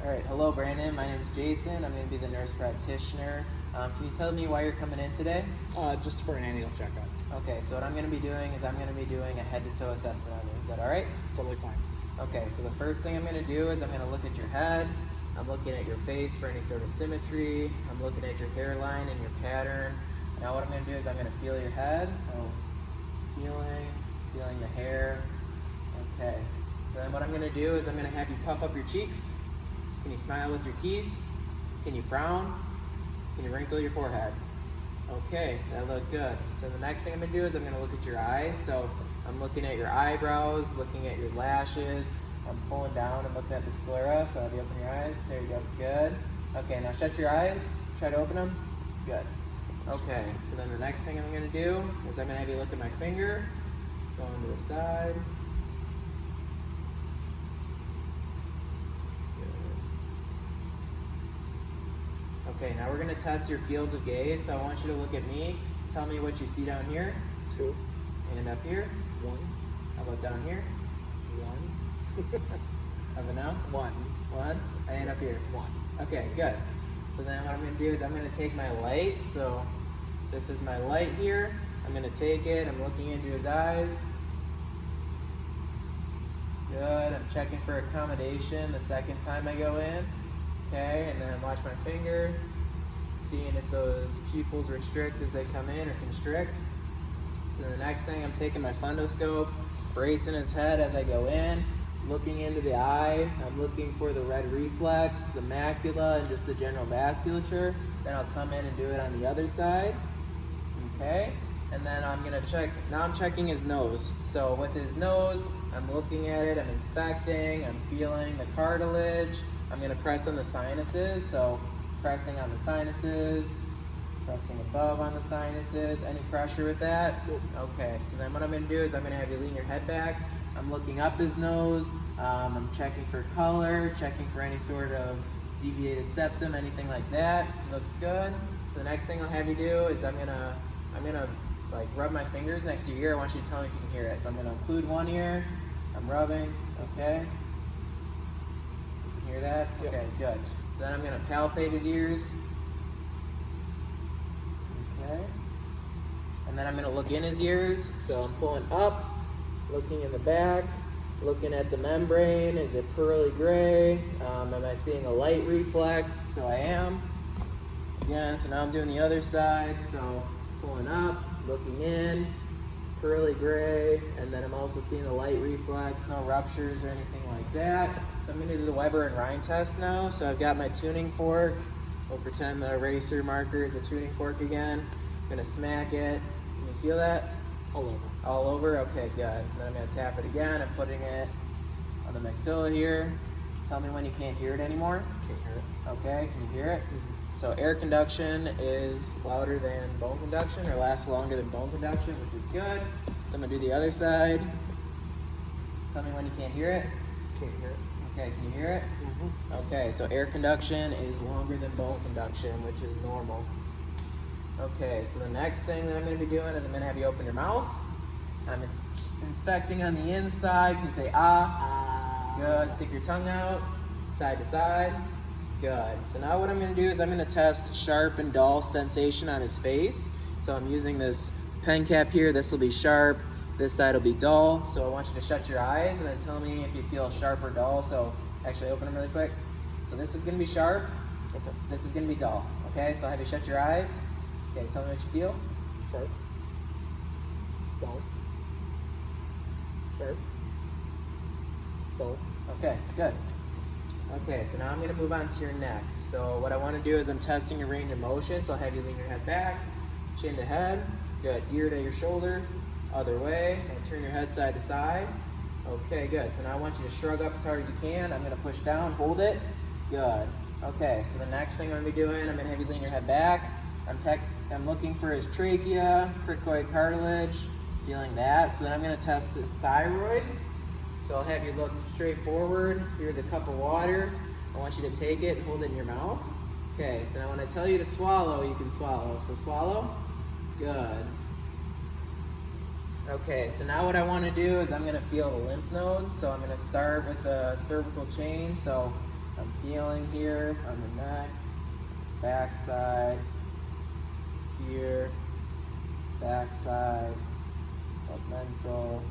All right, hello Brandon, my name is Jason. I'm going to be the nurse practitioner. Can you tell me why you're coming in today? Just for an annual checkup. Okay, so what I'm going to be doing is I'm going to be doing a head-to-toe assessment on you. Is that all right? Totally fine. Okay, so the first thing I'm going to do is I'm going to look at your head. I'm looking at your face for any sort of symmetry. I'm looking at your hairline and your pattern. Now what I'm going to do is I'm going to feel your head. So feeling the hair. Okay, so then what I'm going to do is I'm going to have you puff up your cheeks. Can you smile with your teeth? Can you frown? Can you wrinkle your forehead? Okay, that looked good. So the next thing I'm going to do is I'm going to look at your eyes. So I'm looking at your eyebrows, looking at your lashes. I'm pulling down and looking at the sclera. So have you open your eyes? There you go. Good. Okay, now shut your eyes. Try to open them. Good. Okay, so then the next thing I'm going to do is I'm going to have you look at my finger. Going to the side. Okay, now we're going to test your fields of gaze. So I want you to look at me. Tell me what you see down here. 2. And up here. 1. How about down here? 1. How about now? 1. 1. And up here. 1. Okay, good. So then what I'm going to do is I'm going to take my light. So this is my light here. I'm going to take it. I'm looking into his eyes. Good. I'm checking for accommodation the second time I go in. Okay, and then watch my finger, seeing if those pupils restrict as they come in or constrict. So the next thing, I'm taking my fundoscope, bracing his head as I go in, looking into the eye. I'm looking for the red reflex, the macula, and just the general vasculature. Then I'll come in and do it on the other side. Okay, and then I'm gonna check, now I'm checking his nose. So with his nose, I'm looking at it, I'm inspecting, I'm feeling the cartilage. I'm going to press on the sinuses, so pressing on the sinuses, pressing above on the sinuses. Any pressure with that? Okay, so then what I'm going to do is I'm going to have you lean your head back. I'm looking up his nose. I'm checking for color, checking for any sort of deviated septum, anything like that. Looks good. So the next thing I'll have you do is I'm gonna like rub my fingers next to your ear. I want you to tell me if you can hear it. So I'm going to include one ear. I'm rubbing. Okay. Hear that? Yep. Okay, good. So then I'm going to palpate his ears. Okay. And then I'm going to look in his ears. So I'm pulling up, looking in the back, looking at the membrane. Is it pearly gray? Am I seeing a light reflex? So I am. Again, so now I'm doing the other side. So pulling up, looking in, pearly gray, and then I'm also seeing the light reflex, no ruptures or anything like that. So I'm going to do the Weber and Rhine test now. So I've got my tuning fork. We'll pretend the eraser marker is the tuning fork again. I'm going to smack it. Can you feel that? All over. All over? Okay, good. Then I'm going to tap it again. I'm putting it on the maxilla here. Tell me when you can't hear it anymore. Can't hear it. Okay, can you hear it? Mm-hmm. So air conduction is louder than bone conduction, or lasts longer than bone conduction, which is good. So I'm going to do the other side. Tell me when you can't hear it. Can't hear it. Okay, can you hear it? Mm-hmm. Okay, so air conduction is longer than bone conduction, which is normal. Okay, so the next thing that I'm going to be doing is I'm going to have you open your mouth. I'm inspecting on the inside. Can you say ah? Good. Stick your tongue out, side to side. Good. So now what I'm going to do is I'm going to test sharp and dull sensation on his face. So I'm using this pen cap here. This will be sharp. This side will be dull. So I want you to shut your eyes and then tell me if you feel sharp or dull. So actually open them really quick. So this is going to be sharp. Okay. This is going to be dull. Okay, so I'll have you shut your eyes. Okay, tell me what you feel. Sharp. Dull. Sharp. Dull. Okay, good. Okay, so now I'm going to move on to your neck. So what I want to do is I'm testing your range of motion. So I'll have you lean your head back, chin to head. Good. Ear to your shoulder. Other way. And turn your head side to side. Okay, good. So now I want you to shrug up as hard as you can. I'm going to push down. Hold it. Good. Okay, so the next thing I'm going to be doing, I'm going to have you lean your head back. I'm looking for his trachea, cricoid cartilage, feeling that. So then I'm going to test his thyroid. So I'll have you look straight forward. Here's a cup of water. I want you to take it and hold it in your mouth. Okay, so now when I tell you to swallow, you can swallow. So swallow. Good. Okay, so now what I want to do is I'm going to feel the lymph nodes. So I'm going to start with the cervical chain. So I'm feeling here on the neck, back side, here, back side, submental.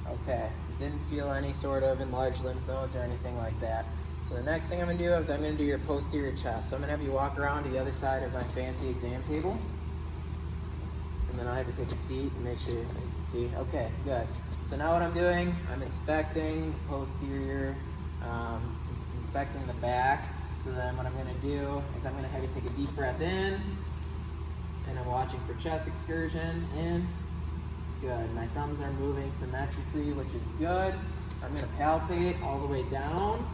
Okay, didn't feel any sort of enlarged lymph nodes or anything like that. So the next thing I'm gonna do is I'm gonna do your posterior chest. So I'm gonna have you walk around to the other side of my fancy exam table. And then I'll have you take a seat and make sure you can see. Okay, good. So now what I'm doing, I'm inspecting posterior, inspecting the back. So then what I'm gonna do is I'm gonna have you take a deep breath in, and I'm watching for chest excursion, in. Good, my thumbs are moving symmetrically, which is good. I'm gonna palpate all the way down,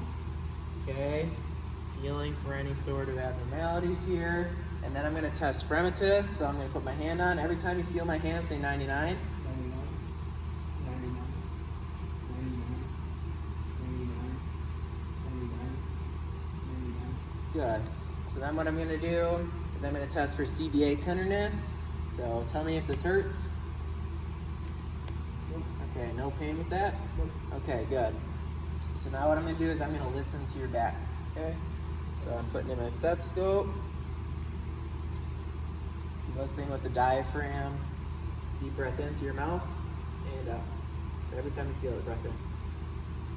okay? Feeling for any sort of abnormalities here. And then I'm gonna test fremitus, so I'm gonna put my hand on. Every time you feel my hand, say 99. 99. Good. So then what I'm gonna do is I'm gonna test for CBA tenderness. So tell me if this hurts. Okay, no pain with that? Okay, good. So now what I'm gonna do is I'm gonna listen to your back, okay? So I'm putting in my stethoscope, listening with the diaphragm, deep breath in through your mouth, and out. So every time you feel it, breath in.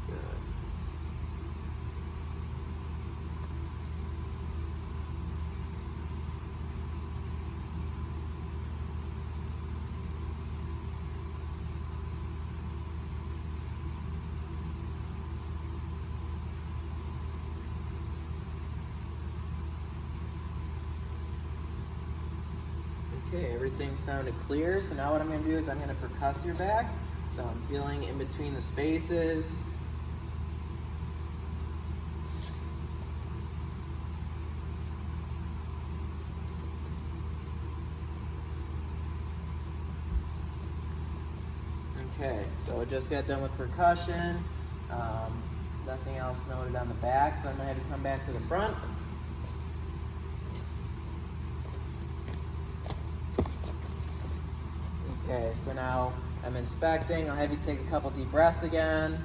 Good. Okay, everything sounded clear. So now what I'm gonna do is I'm gonna percuss your back. So I'm feeling in between the spaces. Okay, so I just got done with percussion. Nothing else noted on the back, so I'm gonna have you come back to the front. Okay, so now I'm inspecting. I'll have you take a couple deep breaths again.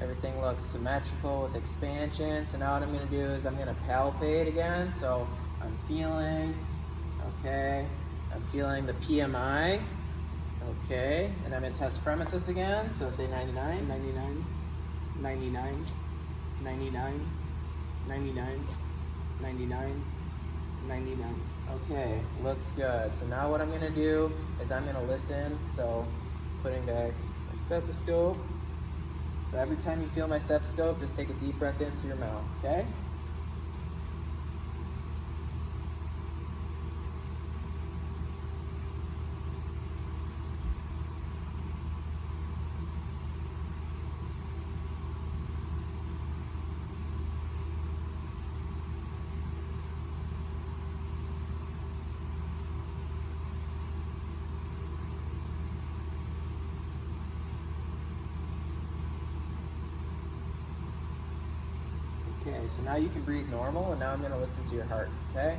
Everything looks symmetrical with expansion. So now what I'm gonna do is I'm gonna palpate again. So I'm feeling, okay, I'm feeling the PMI, okay, and I'm gonna test fremitus again. So say 99. 99, 99, 99, 99, 99, 99. Okay, looks good. So now what I'm gonna do is I'm gonna listen. So putting back my stethoscope. So every time you feel my stethoscope, just take a deep breath in through your mouth, okay? Okay, so now you can breathe normal, and now I'm gonna listen to your heart, okay?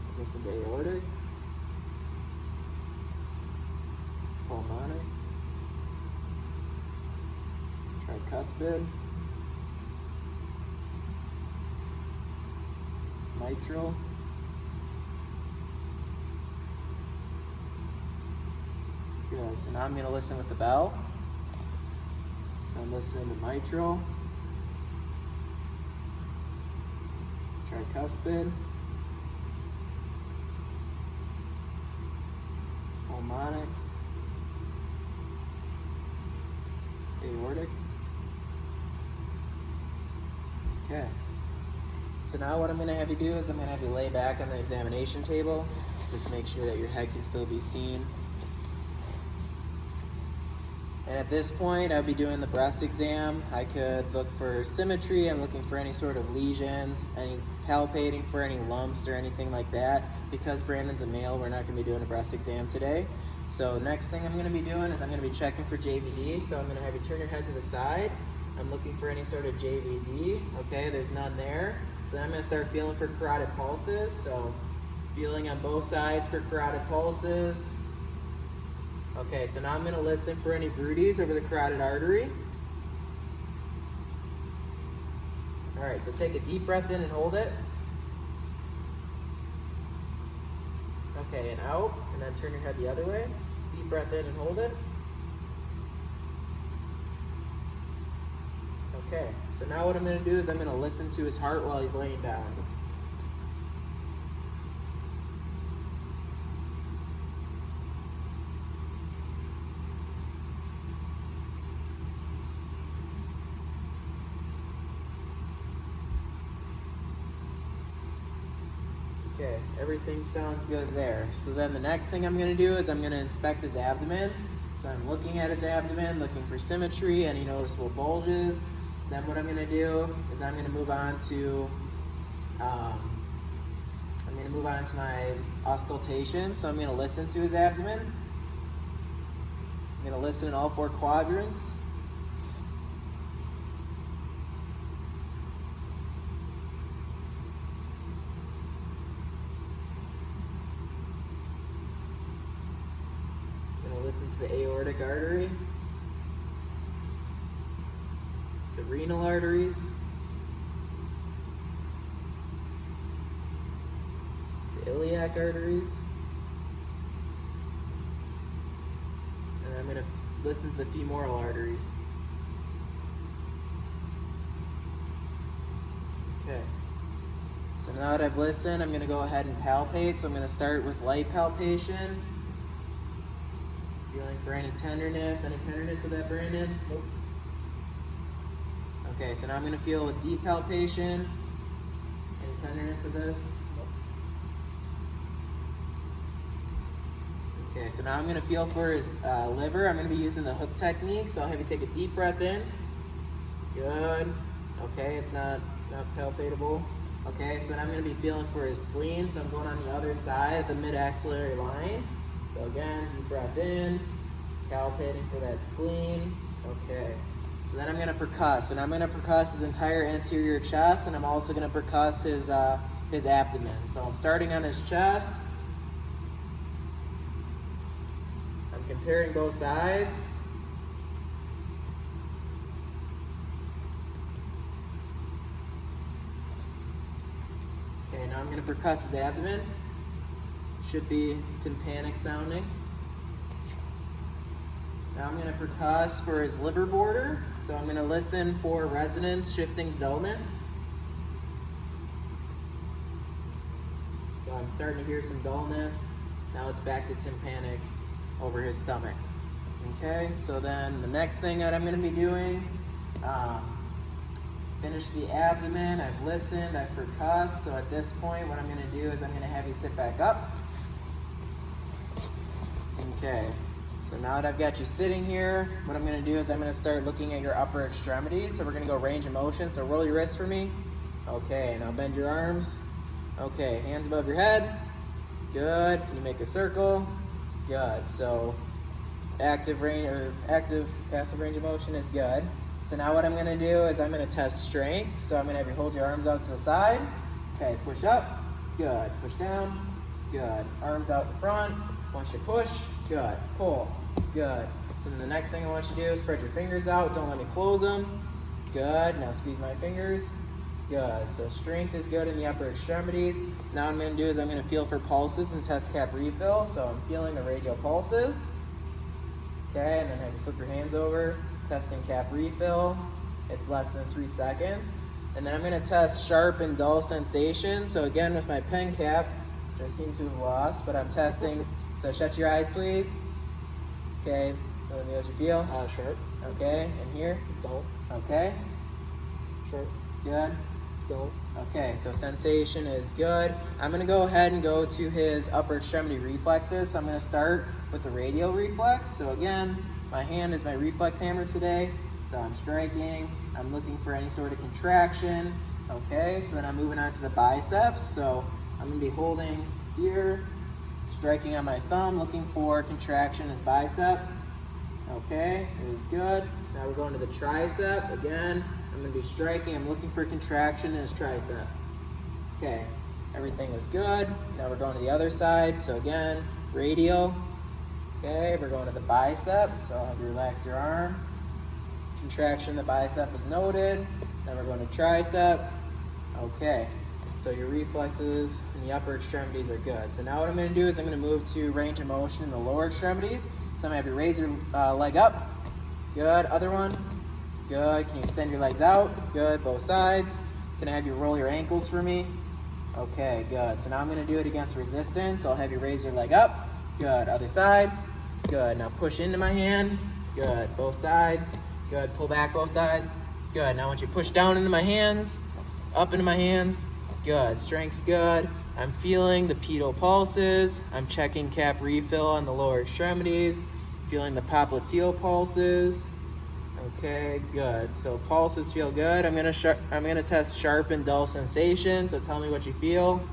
So listen to aortic, pulmonic, tricuspid, mitral, good. So now I'm gonna listen with the bell. So I'm listening to mitral, tricuspid, pulmonic, aortic. Okay. So now what I'm going to have you do is I'm going to have you lay back on the examination table. Just make sure that your head can still be seen. And at this point, I'll be doing the breast exam. I could look for symmetry. I'm looking for any sort of lesions, any palpating for any lumps or anything like that. Because Brandon's a male, we're not gonna be doing a breast exam today. So next thing I'm gonna be doing is I'm gonna be checking for JVD. So I'm gonna have you turn your head to the side. I'm looking for any sort of JVD. Okay, there's none there. So then I'm gonna start feeling for carotid pulses. So feeling on both sides for carotid pulses. Okay, so now I'm gonna listen for any Brudies over the carotid artery. All right, so take a deep breath in and hold it. Okay, and out, and then turn your head the other way. Deep breath in and hold it. Okay, so now what I'm going to do is I'm going to listen to his heart while he's laying down. Okay, everything sounds good there. So then the next thing I'm going to do is I'm going to inspect his abdomen. So I'm looking at his abdomen, looking for symmetry, any noticeable bulges. Then what I'm going to do is I'm going to move on to my auscultation. So I'm going to listen to his abdomen. I'm going to listen in all 4 quadrants. Listen to the aortic artery, the renal arteries, the iliac arteries, and I'm going to listen to the femoral arteries. Okay, so now that I've listened, I'm going to go ahead and palpate. So I'm going to start with light palpation. Feeling for any tenderness with that, Brandon? Nope. Okay, so now I'm going to feel with deep palpation. Any tenderness with this? Nope. Okay, so now I'm going to feel for his liver. I'm going to be using the hook technique, so I'll have you take a deep breath in. Good. Okay, it's not palpatable. Okay, so then I'm going to be feeling for his spleen, so I'm going on the other side, the mid-axillary line. So again, deep breath in, palpating for that spleen. Okay, so then I'm going to percuss, and I'm going to percuss his entire anterior chest, and I'm also going to percuss his abdomen. So I'm starting on his chest. I'm comparing both sides. Okay, now I'm going to percuss his abdomen. Should be tympanic sounding. Now I'm going to percuss for his liver border. So I'm going to listen for resonance, shifting, dullness. So I'm starting to hear some dullness. Now it's back to tympanic over his stomach. Okay, so then the next thing that I'm going to be doing, finish the abdomen. I've listened, I've percussed. So at this point, what I'm going to do is I'm going to have you sit back up. Okay, so now that I've got you sitting here, what I'm going to do is I'm going to start looking at your upper extremities. So we're going to go range of motion. So roll your wrists for me. Okay, now bend your arms. Okay, hands above your head. Good. Can you make a circle? Good. So active passive range of motion is good. So now what I'm going to do is I'm going to test strength. So I'm going to have you hold your arms out to the side. Okay, push up. Good. Push down. Good. Arms out in front. Once you push, good. Pull, good. So then the next thing I want you to do is spread your fingers out. Don't let me close them. Good. Now squeeze my fingers. Good. So strength is good in the upper extremities. Now what I'm going to do is I'm going to feel for pulses and test cap refill. So I'm feeling the radial pulses. Okay, and then have you flip your hands over. Testing cap refill. It's less than 3 seconds. And then I'm going to test sharp and dull sensation. So again, with my pen cap, which I seem to have lost, but I'm testing. So shut your eyes, please. Okay, let me know what you feel. Sharp. Okay, and here? Dull. Okay. Sharp. Good. Dull. Okay, so sensation is good. I'm going to go ahead and go to his upper extremity reflexes. So I'm going to start with the radial reflex. So again, my hand is my reflex hammer today. So I'm striking. I'm looking for any sort of contraction. Okay, so then I'm moving on to the biceps. So I'm going to be holding here, striking on my thumb, looking for contraction in his bicep. Okay, it is good. Now we're going to the tricep. Again, I'm going to be striking. I'm looking for contraction in his tricep. Okay, everything was good. Now we're going to the other side. So again, radial. Okay, we're going to the bicep. So I'll have you relax your arm. Contraction in the bicep is noted. Then we're going to tricep. Okay, so your reflexes in the upper extremities are good. So now what I'm going to do is I'm going to move to range of motion in the lower extremities. So I'm going to have you raise your leg up. Good. Other one. Good. Can you extend your legs out? Good. Both sides. Can I have you roll your ankles for me? Okay, good. So now I'm going to do it against resistance. So I'll have you raise your leg up. Good. Other side. Good. Now push into my hand. Good. Both sides. Good. Pull back both sides. Good. Now I want you to push down into my hands. Up into my hands. Good. Strength's good. I'm feeling the pedal pulses. I'm checking cap refill on the lower extremities. Feeling the popliteal pulses. Okay, good. So pulses feel good. I'm gonna test sharp and dull sensation. So tell me what you feel.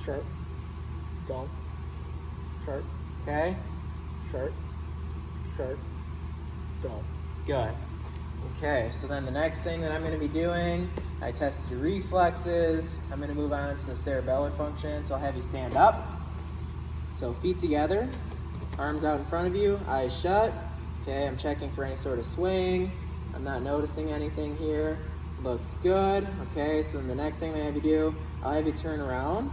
Sharp. Dull. Sharp. Okay. Sharp. Sharp. Dull. Good. Okay, so then the next thing that I'm going to be doing, I tested your reflexes. I'm going to move on to the cerebellar function. So I'll have you stand up. So feet together, arms out in front of you, eyes shut. Okay, I'm checking for any sort of swing. I'm not noticing anything here. Looks good. Okay, so then the next thing I'm going to have you do, I'll have you turn around.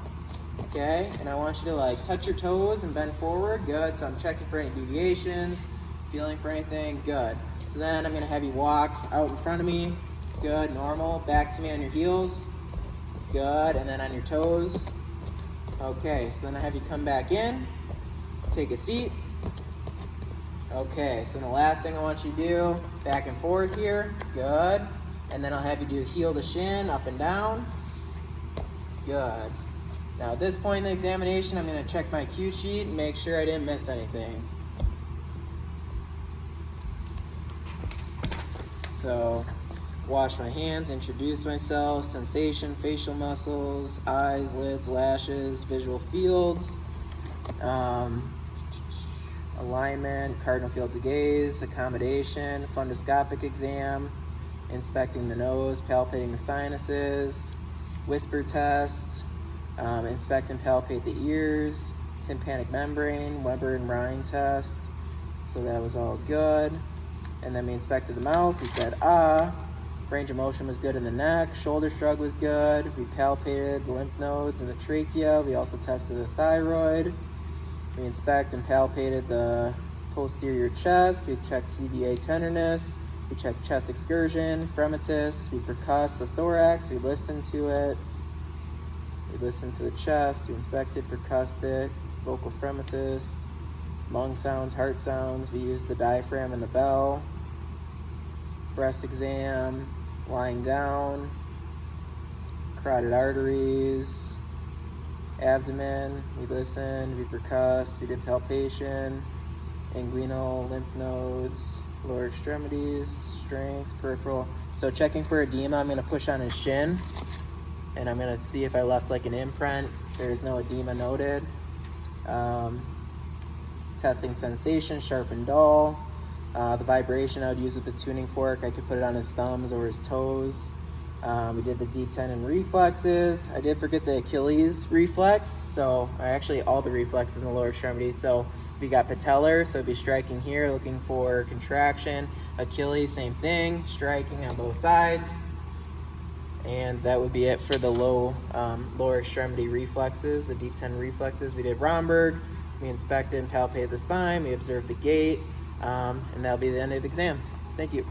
Okay, and I want you to like touch your toes and bend forward. Good. So I'm checking for any deviations, feeling for anything. Good. So then I'm going to have you walk out in front of me. Good, normal. Back to me on your heels. Good, and then on your toes. Okay, so then I have you come back in. Take a seat. Okay, so then the last thing I want you to do, back and forth here. Good. And then I'll have you do heel to shin, up and down. Good. Now at this point in the examination, I'm going to check my cue sheet and make sure I didn't miss anything. So, wash my hands, introduce myself, sensation, facial muscles, eyes, lids, lashes, visual fields, alignment, cardinal fields of gaze, accommodation, fundoscopic exam, inspecting the nose, palpating the sinuses, whisper tests, inspect and palpate the ears, tympanic membrane, Weber and Rhine test. So that was all good. And then we inspected the mouth. We said, ah. Range of motion was good in the neck. Shoulder shrug was good. We palpated the lymph nodes and the trachea. We also tested the thyroid. We inspect and palpated the posterior chest. We checked CVA tenderness. We checked chest excursion, fremitus. We percussed the thorax. We listened to it. We listened to the chest. We inspected, percussed it. Vocal fremitus. Lung sounds, heart sounds. We used the diaphragm and the bell. Breast exam, lying down, carotid arteries, abdomen. We listened, we percussed, we did palpation, inguinal, lymph nodes, lower extremities, strength, peripheral. So checking for edema, I'm going to push on his shin, and I'm going to see if I left like an imprint. There's no edema noted. Testing sensation, sharp and dull. The vibration I would use with the tuning fork, I could put it on his thumbs or his toes. We did the deep tendon reflexes. I did forget the Achilles reflex, so actually all the reflexes in the lower extremities. So we got patellar, so it'd be striking here, looking for contraction. Achilles, same thing, striking on both sides. And that would be it for the lower extremity reflexes, the deep tendon reflexes. We did Romberg. We inspected and palpated the spine. We observed the gait. And that'll be the end of the exam. Thank you.